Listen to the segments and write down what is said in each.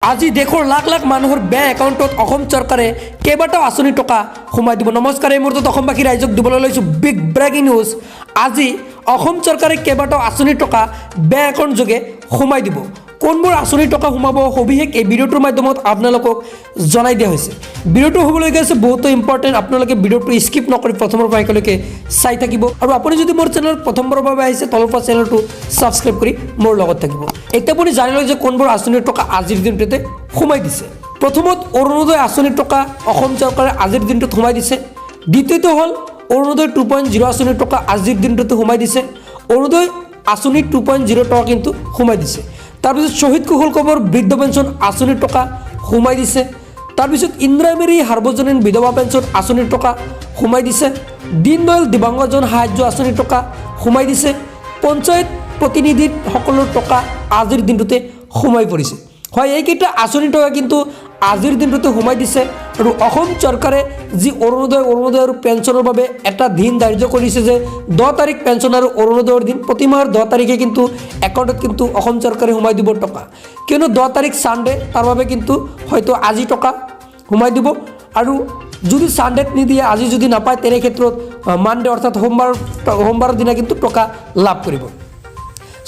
আজি দেশৰ লাখ লাখ মানুহৰ বেংক একাউণ্টত অসম চৰকাৰে কেইবাটাও আঁচনি টকা সোমাই দিব। নমস্কাৰ, এই মুহূৰ্তত অসমবাসী ৰাইজক দিবলৈ লৈছোঁ বিগ ব্ৰেকিং নিউজ। আজি অসম চৰকাৰে কেইবাটাও আঁচনি টকা বেংক একাউণ্ট যোগে সোমাই দিব। কোনবোৰ আঁচনি টকা সোমাব সবিশেষ এই ভিডিঅ'টোৰ মাধ্যমত আপোনালোকক জনাই দিয়া হৈছে। ভিডিঅ'টো হ'বলগীয়া আছে বহুতো ইম্পৰ্টেণ্ট। আপোনালোকে ভিডিঅ'টো স্কিপ নকৰি প্ৰথমৰ পৰা একেলগে চাই থাকিব। আৰু আপুনি যদি মোৰ চেনেলত প্ৰথমবাৰৰ বাবে আহিছে তলৰ পৰা চেনেলটো ছাবস্ক্ৰাইব কৰি মোৰ লগত থাকিব। এতিয়া আপুনি জানি লওক যে কোনবোৰ আঁচনিৰ টকা আজিৰ দিনটোতে সোমাই দিছে। প্ৰথমত অৰুণোদয় আঁচনিৰ টকা অসম চৰকাৰে আজিৰ দিনটোত সোমাই দিছে। দ্বিতীয়টো হ'ল অৰুণোদয় 2.0 আঁচনিৰ টকা আজিৰ দিনটোতে সোমাই দিছে। অৰুণোদয় আঁচনি 2.0 টকা কিন্তু সোমাই দিছে। তাৰপিছত শ্বহীদ কুশল কোঁৱৰ বৃদ্ধ পেঞ্চন আঁচনিৰ টকা সোমাই দিছে। তাৰপিছত ইন্দিৰামেৰী সাৰ্বজনীন বিধৱা পেঞ্চন আঁচনিৰ টকা সোমাই দিছে। দীনদয়াল দিব্যাংগজন সাহায্য আঁচনিৰ টকা সোমাই দিছে। পঞ্চায়ত প্ৰতিনিধিসকলৰ টকা আজিৰ দিনটোতে সোমাই পৰিছে। হয়, এইকেইটা আঁচনিৰ টকা কিন্তু আজিৰ দিনটোতে সোমাই দিছে। আৰু অসম চৰকাৰে যি অৰুণোদয় আৰু পেঞ্চনৰ বাবে এটা দিন ধাৰ্য কৰিছে যে 10 তাৰিখ পেঞ্চন আৰু অৰুণোদয়ৰ দিন, প্ৰতি মাহৰ 10 তাৰিখে কিন্তু একাউণ্টত কিন্তু অসম চৰকাৰে সোমাই দিব টকা। কিয়নো 10 তাৰিখ ছানডে, তাৰ বাবে কিন্তু হয়তো আজি টকা সোমাই দিব। আৰু যদি ছানডেত নিদিয়ে, আজি যদি নাপায়, তেনে ক্ষেত্ৰত মানডে অৰ্থাৎ সোমবাৰৰ দিনা কিন্তু টকা লাভ কৰিব।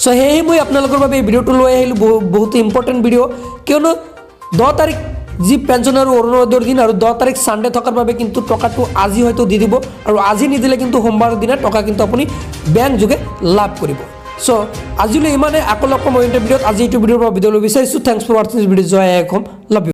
চ' সেয়েহে মই আপোনালোকৰ বাবে এই ভিডিঅ'টো লৈ আহিলোঁ, বহুতো ইম্পৰ্টেণ্ট ভিডিঅ'। কিয়নো 10 তাৰিখ যি পেঞ্চন আৰু অৰুণোদয়ৰ দিন আৰু 10 তাৰিখ ছানডে থকাৰ বাবে কিন্তু টকাটো আজি হয়তো দি দিব। আৰু আজি নিদিলে কিন্তু সোমবাৰৰ দিনা টকা কিন্তু আপুনি বেংক যোগে লাভ কৰিব। চ' আজিলৈ ইমানে। আকৌ লগ পাম মই ভিডিঅ'ত। আজি এইটো ভিডিঅ'ৰ পৰা ভিডিঅ' লৈ বিচাৰিছোঁ। থেংকছ ফৰ ৱাচিং দিছ ভিডিঅ'। জয় অসম, লাভ ইউ।